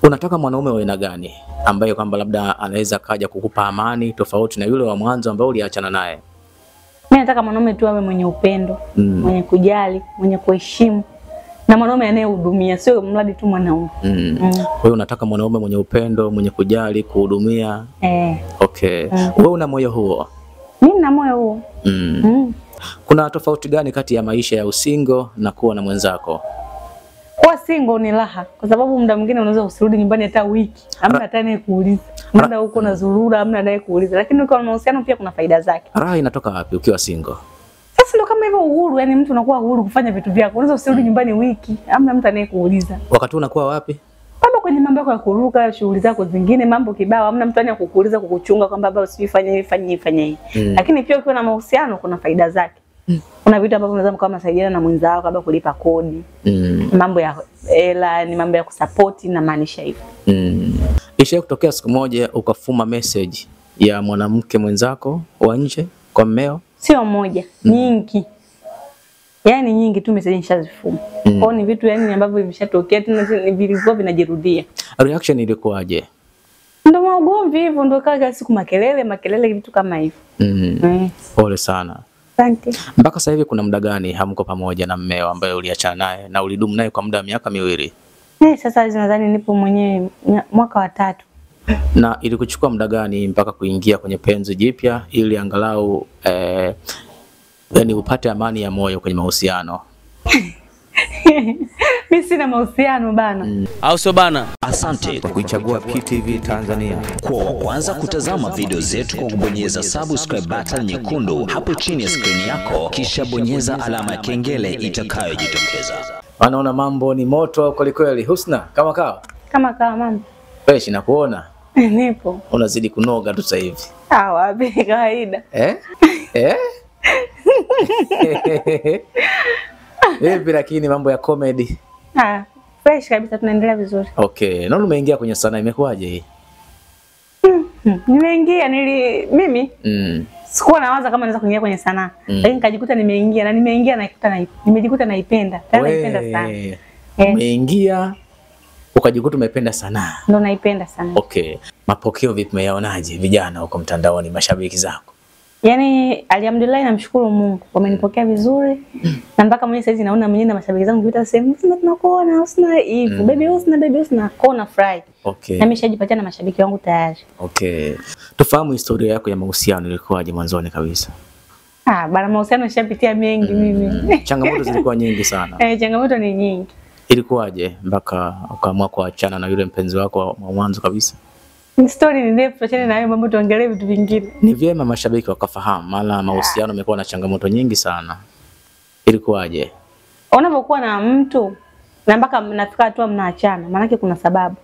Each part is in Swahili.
Unataka mwanaume wa aina gani ambaye kwamba labda anaweza kaja kukupa amani tofauti na yule wa mwanzo ambao uliachana naye? Mimi nataka mwanaume tu awe mwenye upendo, mwenye kujali, mwenye kuheshimu na mwanaume anayehudumia, sio mradi tu mwanaume. Kwa hiyo unataka mwanaume mwenye upendo, mwenye kujali, kuhudumia. Okay. Wewe una moyo huo? Mimi nina moyo huo. Kuna tofauti gani kati ya maisha ya usingo na kuwa na mwenzako? Kuwa single ni raha kwa sababu muda mwingine unaweza usirudi nyumbani hata wiki, hamna hata anayekuuliza. Muda huko na zurura, hamna anayekuuliza. Lakini ukiwa na mahusiano pia kuna faida zake. Raha inatoka wapi ukiwa single? Sasa ndio kama hivyo uhuru, yani mtu unakuwa uhuru kufanya vitu vyako. Unaweza usirudi nyumbani wiki, hamna mtu anayekuuliza. Wakati unakuwa wapi? Baba kwenye mambo yako ya kuruka, shughuli zako zingine, mambo kibao, hamna mtu anayekuuliza kukuchunga kwamba baba usifanye hivi, fanye hivi. Lakini pia ukiwa na mahusiano kuna faida zake. Kuna vitu ambavyo unaweza mkawa msaidiana na mwenzao kabla kulipa kodi. Mambo ya hela, ni mambo ya kusupport na maanisha hivyo. Ishaye kutokea siku moja ukafuma message ya mwanamke mwenzako wa nje kwa mmeo? Sio moja, nyingi. Yaani nyingi tu message nishazifuma. Kwa ni vitu yani ambavyo vimeshatokea tena vilivyo vinajirudia. Reaction ilikuwaje? Ndio maugomvi hivyo, ndio kaga siku makelele vitu kama hivyo. Pole sana. Asante. Mpaka sasa hivi kuna muda gani hamko pamoja na mmeo ambaye uliachana naye na ulidumu naye kwa muda wa miaka 2? Sasa nadhani nipo mwenyewe mwaka wa 3. Na ilikuchukua muda gani mpaka kuingia kwenye penzi jipya ili angalau yani upate amani ya moyo kwenye mahusiano? Mimi sina mahusiano bana. Au sio bana? Asante kwa kuichagua PTV Tanzania. Kwa kwanza kutazama video zetu kwa kubonyeza subscribe button nyekundu hapo chini ya screen yako, kisha bonyeza alama ya kengele itakayojitokeza. Wanaona mambo ni moto kweli. Husna, kama kawa? Kama kawa mambo. Fresh na kuona. Nipo. Unazidi kunoga tu sasa hivi. Wapi kawaida. Hivi lakini mambo ya comedy. Fresh kabisa, tunaendelea vizuri. Okay, naona umeingia kwenye sanaa, imekuwaje hii? Nimeingia mimi sikuwa nawaza kama naweza kuingia kwenye sanaa. Lakini nikajikuta nimeingia na nimejikuta naipenda. Tena naipenda sana. Umeingia ukajikuta umependa sanaa. Ndio naipenda sana. Okay. Mapokeo vipi, umeyaonaje vijana huko mtandaoni, mashabiki zako? Yaani alhamdulillah, namshukuru Mungu wamenipokea vizuri. Na mpaka mwenyewe sasa hivi naona mwenyewe na mashabiki zangu vipi sema tunakuona Husna hivi. Baby Husna kona fry. Okay. Na nimeshajipatia na mashabiki wangu tayari. Okay. Tufahamu historia yako ya mahusiano ilikuwaje mwanzoni kabisa? Bana, mahusiano nishapitia mengi mimi. Changamoto zilikuwa nyingi sana. Changamoto ni nyingi. Ilikuwaje mpaka ukaamua kuachana na yule mpenzi wako wa mwanzo kabisa? Story ni ndefu, achana na hayo mambo, tuongelee vitu vingine. Ni vyema mashabiki wakafahamu, maana mahusiano yamekuwa na changamoto nyingi sana. Ilikuwaje? Unapokuwa na mtu na mpaka mnafika hatua mnaachana, maana kuna sababu.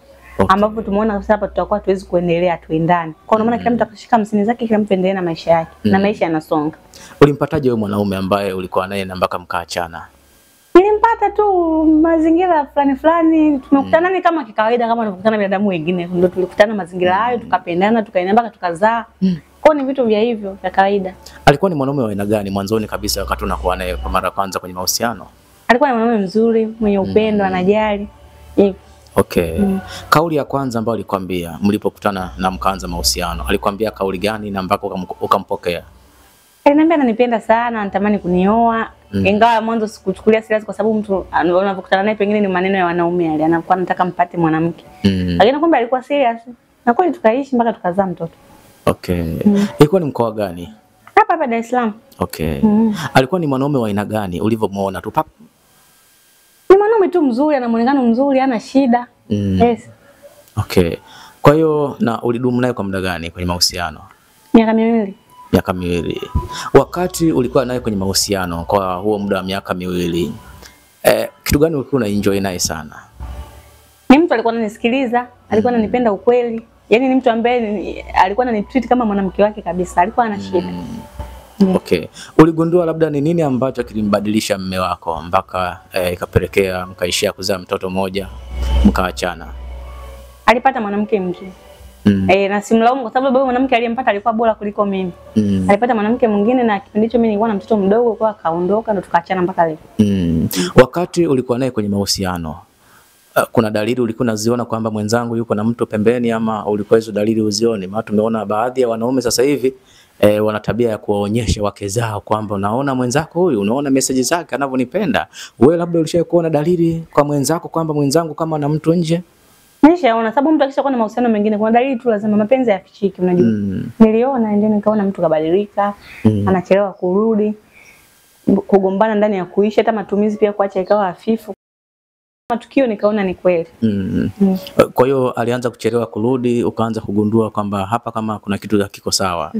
Ambapo tumeona sasa hapa tutakuwa tuwezi kuendelea tuendane. Kwa maana kila mtu akashika msini zake, kila mtu endelee na maisha yake na maisha yanasonga. Ulimpataje wewe mwanaume ambaye ulikuwa naye na mpaka mkaachana? Nilimpata tu mazingira fulani, tumekutana ni kama kikawaida kama tunakutana binadamu wengine. Ndio tulikutana mazingira hayo, tukapendana, tukaenda mpaka tukazaa. Kwa ni vitu vya hivyo vya kawaida. Alikuwa ni mwanaume wa aina gani mwanzoni kabisa wakati unakuwa naye kwa mara ya kwanza kwenye mahusiano? Alikuwa ni mwanaume mzuri, mwenye upendo, anajali. Okay. Kauli ya kwanza ambayo alikwambia mlipokutana na mkaanza mahusiano, alikwambia kauli gani na mpaka ukampokea? Aliniambia ananipenda sana, anatamani kunioa. Ingawa mwanzo sikuchukulia serious kwa sababu mtu unapokutana naye pengine ni maneno ya wanaume yale, anakuwa anataka mpate mwanamke. Lakini kumbe alikuwa serious. Na kweli tukaishi mpaka tukazaa mtoto. Okay. Ilikuwa ni mkoa gani? Hapa Dar es Salaam. Okay. Alikuwa ni mwanaume wa aina gani ulivyomuona tu? Ni mwanaume tu mzuri, ana muonekano mzuri, hana shida. Yes. Okay. Kwa hiyo na ulidumu naye kwa muda gani kwenye mahusiano? Miaka 2. Miaka 2. Wakati ulikuwa naye kwenye mahusiano kwa huo muda wa miaka 2, kitu gani ulikuwa unaenjoy naye sana? Ni mtu alikuwa ananisikiliza, alikuwa ananipenda ukweli. Yaani ni mtu ambaye alikuwa ananitreat kama mwanamke wake kabisa, alikuwa ana shida. Okay. Uligundua labda ni nini ambacho kilimbadilisha mume wako mpaka ikapelekea mkaishia kuzaa mtoto mmoja mkaachana? Alipata mwanamke mzuri. Na simlaumu kwa sababu baba mwanamke aliyempata alikuwa bora kuliko mimi. Alipata mwanamke mwingine na kipindi hicho mimi nilikuwa na mtoto mdogo, kwa akaondoka ndo tukaachana mpaka leo. Wakati ulikuwa naye kwenye mahusiano, kuna dalili ulikuwa unaziona kwamba mwenzangu yuko na mtu pembeni, ama ulikuwa hizo dalili uzioni? Maana tumeona baadhi ya wanaume sasa hivi wana tabia ya kuwaonyesha wake zao kwamba unaona mwenzako huyu, unaona message zake anavyonipenda. Wewe labda ulishawahi kuona dalili kwa mwenzako kwamba mwenzangu kama na mtu nje? Nishaona, sababu mtu akishakuwa na mahusiano mengine kuna dalili tu lazima mapenzi yafichike, unajua. Niliona ndio nikaona mtu kabadilika, anachelewa kurudi, kugombana ndani ya kuishi, hata matumizi pia kuacha ikawa hafifu. Matukio nikaona ni kweli. Kwa hiyo alianza kuchelewa kurudi, ukaanza kugundua kwamba hapa kama kuna kitu hakiko sawa.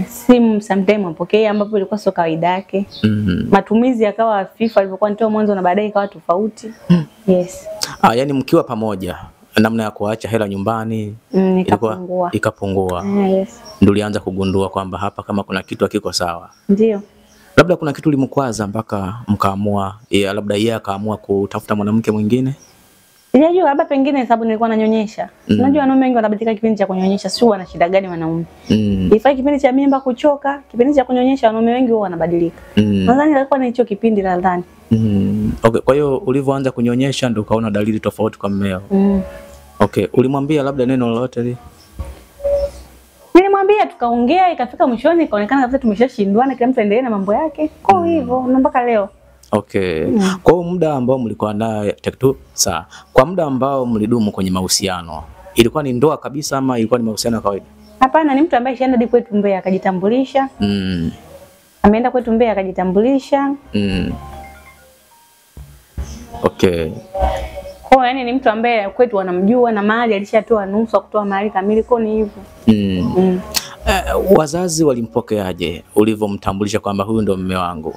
Simu sometimes apokea ambapo ilikuwa sio kawaida yake. Matumizi yakawa hafifu alipokuwa nitoa mwanzo na baadaye ikawa tofauti. Yes. Yani mkiwa pamoja namna ya kuacha hela nyumbani ilikuwa ikapungua. Yes. Ndio ulianza kugundua kwamba hapa kama kuna kitu hakiko sawa. Ndio. Labda kuna kitu limkwaza mpaka mkaamua, labda yeye akaamua kutafuta mwanamke mwingine? Sijajua, labda pengine sababu nilikuwa nanyonyesha. Unajua wanaume wengi wanabadilika kipindi cha kunyonyesha, sio wana shida gani wanaume. Ifai kipindi cha mimba kuchoka, kipindi cha kunyonyesha wanaume wengi huwa wanabadilika. Nadhani ilikuwa ni hicho kipindi nadhani. Okay, kwa hiyo ulivyoanza kunyonyesha ndio ukaona dalili tofauti kwa mmeo. Okay, ulimwambia labda neno lolote li? Nilimwambia, tukaongea, ikafika mwishoni ikaonekana kabisa tumeshashindwana, kila mtu aendelee na mambo yake. Kwa hivyo mpaka leo. Okay. Kwa hiyo muda ambao mlikuwa naye tektu sawa. Kwa muda ambao mlidumu kwenye mahusiano, ilikuwa ni ndoa kabisa ama ilikuwa ni mahusiano ya kawaida? Hapana, ni mtu ambaye shaenda hadi kwetu Mbeya akajitambulisha. Ameenda kwetu Mbeya akajitambulisha. Okay. Kwa yani ni mtu ambaye kwetu wanamjua na mahali alishatoa nusu kutoa mahali kamili, kwa ni hivyo. Wazazi walimpokeaje ulivyomtambulisha kwamba huyu ndo mume wangu?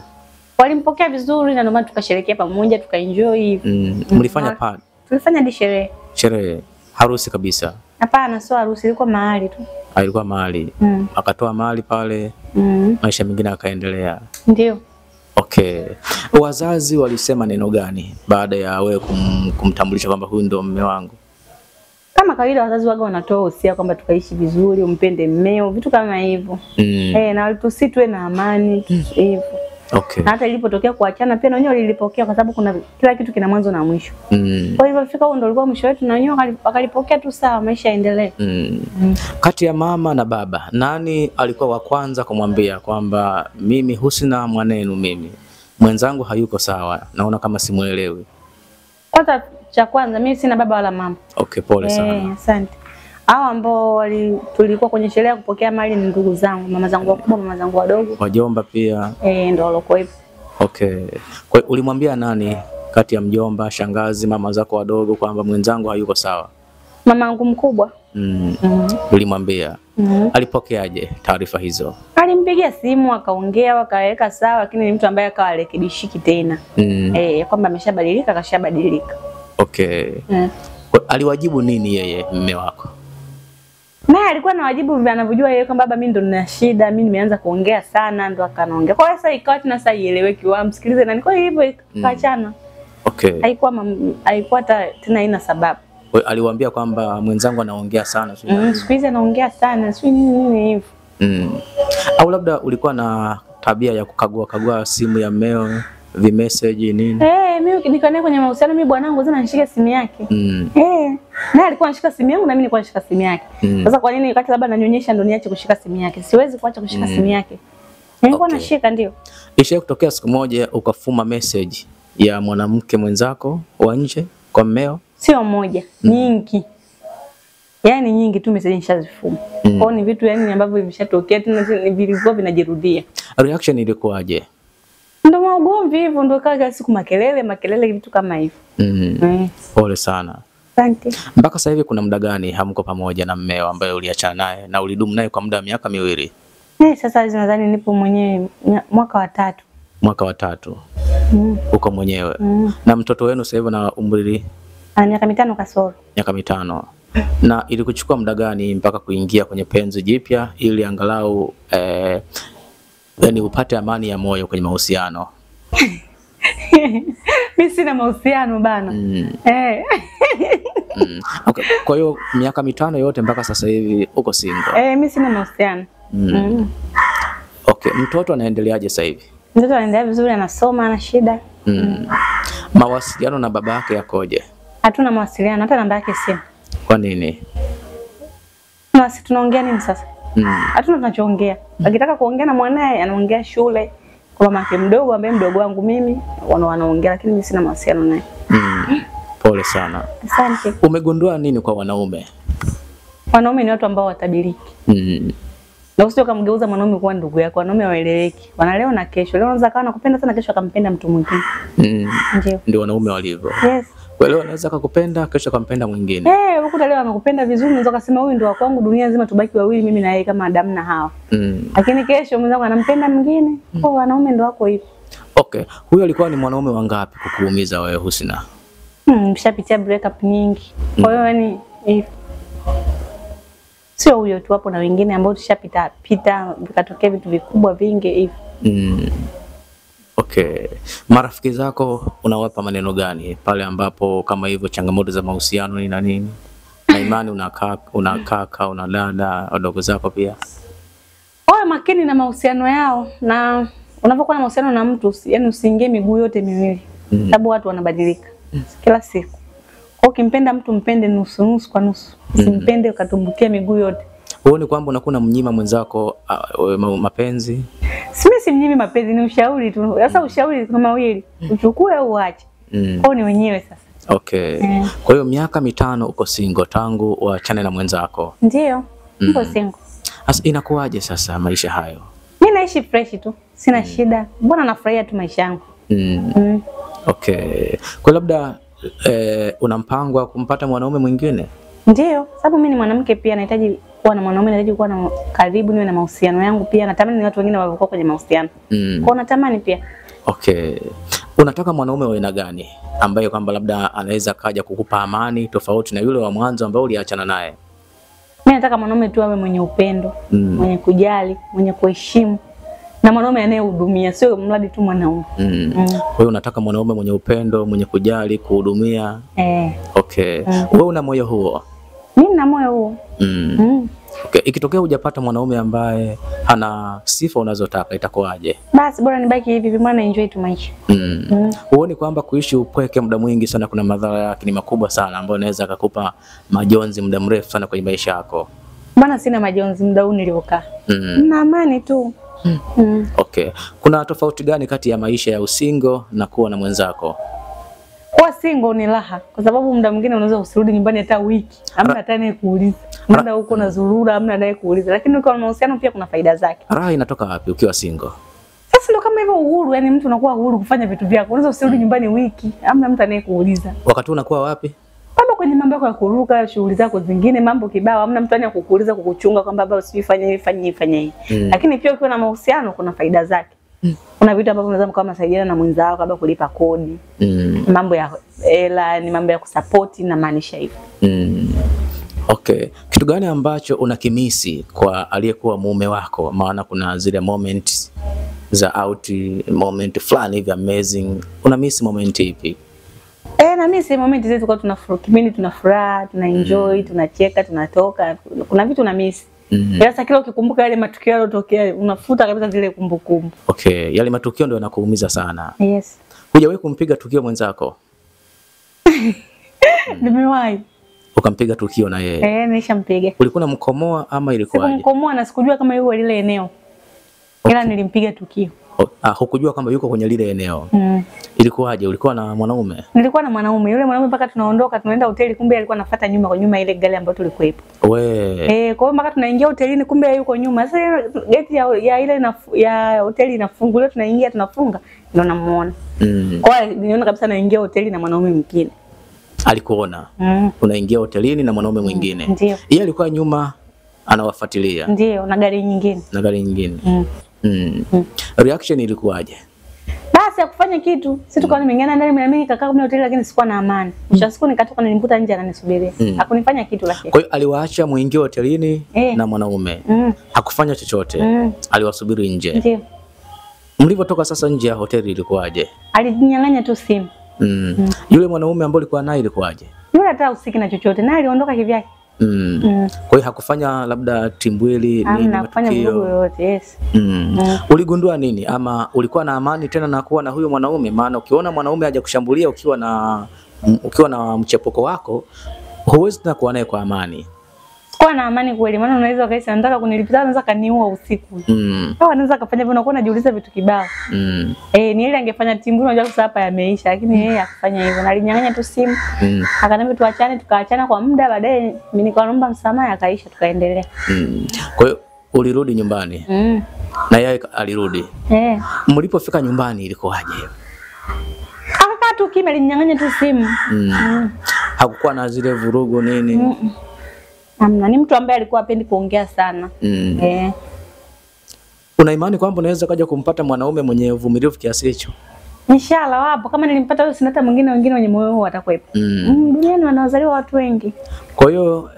Walimpokea vizuri na ndio maana tukasherehekea pamoja, tukaenjoy. Mlifanya party? Tulifanya hadi sherehe. Sherehe? Harusi kabisa? Hapana, sio harusi, ilikuwa mahali tu. Ilikuwa mahali. Akatoa mahali pale. Maisha mengine akaendelea. Ndio. Okay. Wazazi walisema neno gani baada ya wewe kumtambulisha kwamba huyu ndo mume wangu? Kama kawaida wazazi waga wanatoa usia kwamba tukaishi vizuri, umpende mmeo, vitu kama hivyo. Na walitusitwe na amani hivyo. Okay. Na hata ilipotokea kuachana pia na wenyewe walilipokea kwa sababu kuna kila kitu kina mwanzo na mwisho. Kwa hivyo fika huo ndio ulikuwa mwisho wetu na wenyewe wakalipokea tu sawa, maisha yaendelee. Kati ya mama na baba, nani alikuwa wa kwanza kumwambia kwamba mimi Husna mwanenu mimi mwenzangu hayuko sawa, naona kama simuelewi? Kwanza cha kwanza mimi sina baba wala mama. Okay, pole sana. Asante. Hao ambao tulikuwa kwenye sherehe ya kupokea mali ni ndugu zangu, mama zangu wakubwa, mama zangu wadogo. Wajomba pia? Ndio walikuwa hivyo. Okay. Kwa ulimwambia nani kati ya mjomba, shangazi, mama zako wadogo kwamba mwenzangu hayuko sawa? Mama yangu mkubwa. Ulimwambia? Alipokeaje taarifa hizo? Alimpigia simu akaongea wakaweka sawa, lakini ni mtu ambaye akawa rekebishiki tena. Kwamba ameshabadilika, kashabadilika. Okay. Aliwajibu nini yeye mume wako? Naye alikuwa na wajibu anavyojua yeye kwamba baba mimi ndo nina shida, mimi nimeanza kuongea sana, ndo akanaongea. Kwa hiyo sasa ikawa tena sasa ieleweki, msikilize nani. Kwa hivyo kaachana. Okay. Haikuwa tena ina sababu. Aliwaambia kwamba mwenzangu anaongea sana, siku hizi anaongea sana, sio nini hivyo. Au labda ulikuwa na tabia ya kukagua simu ya mmeo, vimessage nini? Mimi niko naye kwenye mahusiano, mimi bwanangu zina nishike simu yake. Naye alikuwa anashika simu yangu na mimi nilikuwa nashika simu yake. Sasa kwa nini wakati labda nanyonyesha ndo niache kushika simu yake? Siwezi kuacha kushika simu yake. Nilikuwa nashika ndio. Ishaye kutokea siku moja ukafuma message ya mwanamke mwenzako wa nje kwa mmeo? Sio moja, nyingi. Yaani nyingi tu message nishazifuma. Kwa ni vitu yani ambavyo vimeshatokea tena vilivyo vinajirudia. Reaction ilikuwaje? Ndio maugomvi hivyo, ndio kaga siku makelele vitu kama hivyo. Pole sana. Asante. Mpaka sasa hivi kuna muda gani hamko pamoja na mmeo ambaye uliachana naye na ulidumu naye kwa muda wa miaka 2? Sasa nadhani nipo mwenyewe mwaka wa 3. Mwaka wa 3. Uko mwenyewe. Na mtoto wenu sasa hivi na umri? Miaka 5 kasoro. Miaka 5. Na ilikuchukua muda gani mpaka kuingia kwenye penzi jipya ili angalau yani upate amani ya moyo kwenye mahusiano? Mimi sina mahusiano bana. Okay. Kwa hiyo miaka 5 yote mpaka sasa hivi uko single? Mimi sina mahusiano. Okay, mtoto anaendeleaje sasa hivi? Mtoto anaendelea vizuri, anasoma, ana shida. Mawasiliano na baba yake yakoje? Hatuna mawasiliano, hata namba yake simu. Kwa nini? Basi tunaongea nini sasa? Hatuna tunachoongea. Akitaka kuongea na mwanae anaongea shule kwa mama yake mdogo ambaye mdogo wangu mimi wanaongea, lakini mimi sina mawasiliano naye. Pole sana. Asante. Umegundua nini kwa wanaume? Wanaume ni watu ambao watabiriki. Na usije kumgeuza mwanaume kuwa ndugu yako. Wanaume waeleweki. Wana leo na kesho. Leo anaweza kawa nakupenda sana, kesho akampenda mtu mwingine. Ndio wanaume walivyo. Yes. Kwa leo anaweza kukupenda, kesho akampenda mwingine. Ukuta leo anakupenda vizuri, unaweza kusema huyu ndio wa kwangu, dunia nzima tubaki wawili, mimi na yeye kama Adamu na Hawa. Lakini kesho mwenzangu anampenda mwingine. Kwa wanaume ndio wako hivyo. Okay. Huyo alikuwa ni mwanaume wangapi kukuumiza wewe Husna? Nishapitia breakup nyingi. Kwa hiyo yani sio huyo tu, hapo na wengine ambao tushapita vikatokea vitu vikubwa vingi hivi. Okay. Marafiki zako unawapa maneno gani pale ambapo kama hivyo changamoto za mahusiano ni na nini? Na imani unakaa una dada wadogo zako pia. Wawe makini na mahusiano yao, na unapokuwa na mahusiano na mtu yani usiingie miguu yote miwili. Sababu watu wanabadilika kila siku. Kwa ukimpenda mtu mpende nusu nusu kwa nusu. Usimpende ukatumbukia miguu yote. Huoni kwamba unakuwa mnyima mwenzako mapenzi? Si mnyimi mapenzi, ni ushauri tu. Sasa ushauri kama mawili, uchukue au uache. Kwa ni wenyewe sasa. Okay. Kwa hiyo miaka 5 uko single tangu uachane na mwenzako. Ndio. Uko single. Sasa inakuwaje sasa maisha hayo? Mimi naishi fresh tu. Sina shida. Mbona nafurahia tu maisha yangu. Okay. Kwa labda una mpango wa kumpata mwanaume mwingine? Ndio, sababu mimi ni mwanamke pia, nahitaji kuwa na mwanaume, nahitaji kuwa na karibu, niwe na mahusiano yangu pia. Natamani ni watu wengine waliokuwa kwenye mahusiano. Kwa natamani pia. Okay. Unataka mwanaume wa aina gani ambaye kwamba labda anaweza kaja kukupa amani tofauti na yule wa mwanzo ambao uliachana naye? Mimi nataka mwanaume tu awe mwenye upendo, mwenye kujali, mwenye kuheshimu. Na mwanaume anayehudumia, sio mradi tu mwanaume. Kwa hiyo unataka mwanaume mwenye upendo, mwenye kujali, kuhudumia. Okay. Wewe una moyo huo? Mimi na moyo huo. Okay. Ikitokea hujapata mwanaume ambaye ana sifa unazotaka itakuwaje? Basi bora nibaki hivi hivi, maana enjoy tu maisha. Huoni kwamba kuishi upweke muda mwingi sana kuna madhara yake ni makubwa sana ambayo inaweza akakupa majonzi muda mrefu sana kwenye maisha yako? Bwana sina majonzi muda huu niliokaa. Na amani tu. Okay. Kuna tofauti gani kati ya maisha ya usingo na kuwa na mwenzako? Kuwa single ni raha, kwa sababu muda mwingine unaweza usirudi nyumbani hata wiki, hamna hata anayekuuliza. Muda huko na zurura, hamna anayekuuliza. Lakini ukiwa na mahusiano pia kuna faida zake. Raha inatoka wapi ukiwa single? Sasa ndio kama hivyo uhuru, yani mtu unakuwa uhuru kufanya vitu vyako. Unaweza usirudi nyumbani wiki, hamna mtu anayekuuliza. Wakati unakuwa wapi? Baba kwenye mambo yako ya kuruka, shughuli zako zingine, mambo kibao, hamna mtu anakukuuliza kukuchunga kwamba baba usifanye hivi. Lakini pia ukiwa na mahusiano kuna faida zake. Kuna vitu ambavyo unaweza kama saidiana na mwenzako kama kulipa kodi. Mambo ya hela, ni mambo ya kusupport na maanisha hivyo. Okay. Kitu gani ambacho unakimisi kwa aliyekuwa mume wako? Maana kuna zile moments za moment fulani hivi amazing. Unamiss moment ipi? Na mimi si moment zetu kwa kipindi tunafuraha, tunaenjoy, tunacheka, tunatoka. Kuna vitu na miss. Sasa kila ukikumbuka yale matukio yalotokea unafuta kabisa zile kumbukumbu. Okay, yale matukio ndio yanakuumiza sana. Yes. Hujawahi kumpiga tukio mwenzako? Nimewahi. Ukampiga tukio na yeye? Nishampiga. Ulikuwa unamkomoa ama ilikuwaje? Sikumkomoa na sikujua kama yuko lile eneo. Ila nilimpiga tukio. Hukujua kama yuko kwenye lile eneo. Ilikuwaje? Ulikuwa na mwanaume? Nilikuwa na mwanaume. Yule mwanaume mpaka tunaondoka tunaenda hoteli, kumbe alikuwa anafuata nyuma kwa nyuma ile gari ambayo tulikuepo. Kwa hiyo mpaka tunaingia hotelini kumbe yuko nyuma. Sasa geti ya ile ya hoteli inafunguliwa, tunaingia tunafunga ndio namuona. Kwa hiyo niliona kabisa anaingia hoteli na mwanaume mwingine. Alikuona? Unaingia hotelini na mwanaume mwingine. Yeye alikuwa nyuma anawafuatilia. Ndio, na gari nyingine. Reaction ilikuwaje? Basi akufanya kitu. Sisi tukawa nimeingana ndani mimi nikakaa kwenye hoteli lakini sikuwa na amani. Mwisho siku nikatoka nilimkuta nje ananisubiria. Hakunifanya kitu lakini. Kwa hiyo aliwaacha muingie hotelini na mwanaume. Hakufanya chochote. Aliwasubiri nje. Ndio. Mlipotoka sasa nje ya hoteli ilikuwaje? Alinyang'anya tu simu. Yule mwanaume ambaye alikuwa naye ilikuwaje? Yule hata usiki na chochote, naye aliondoka kivyake. Kwa hiyo hakufanya labda timbwili nini matukio yote? Yes. Uligundua nini ama ulikuwa na amani tena na kuwa na huyo mwanaume? Maana ukiona mwanaume haja kushambulia ukiwa na ukiwa na mchepuko wako huwezi tena kuwa naye kwa amani. Kwa na amani kweli, maana unaweza kaisa nataka kunilipiza, anaweza kaniua usiku. Au anaweza kafanya hivyo, unakuwa unajiuliza vitu kibao. Ni ile angefanya timu, unajua sasa hapa yameisha, lakini yeye akafanya hivyo. Na alinyang'anya tu simu. Akaniambia tuachane, tukaachana kwa muda, baadaye mimi nikaomba msamaha, akaisha, tukaendelea. Kwa hiyo ulirudi nyumbani? Na yeye alirudi? Mlipofika nyumbani ilikuwaje? Akakaa tu kimya, alinyang'anya tu simu. Hakukuwa na zile vurugu nini? Amna, ni mtu ambaye alikuwa hapendi kuongea sana. Una imani kwamba unaweza kaja kumpata mwanaume mwenye uvumilivu kiasi hicho? Inshallah wapo. Kama nilimpata huyo, sina hata wengine wenye moyo huo watakuwepo. Duniani wanazaliwa watu wengi. Kwa hiyo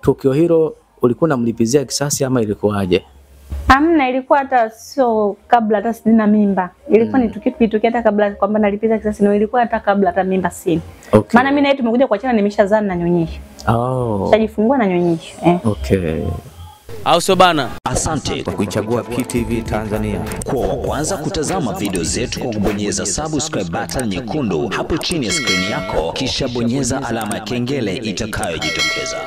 tukio hilo ulikuwa unamlipizia kisasi ama ilikuwaje? Amna, ilikuwa hata sio kabla hata sina mimba. Ilikuwa ni tukio hata kabla kwamba nalipiza kisasi, no, ilikuwa hata kabla hata mimba sina. Maana mimi na yeye tumekuja kuachana, nimeshazaa na nyonyesha. Sajifungua na nyonyesha. Au sio bana? Asante kwa kuichagua PTV Tanzania. Kwa kwanza kutazama video zetu kwa kubonyeza subscribe button nyekundu hapo chini ya screen yako, kisha bonyeza alama ya kengele itakayojitokeza.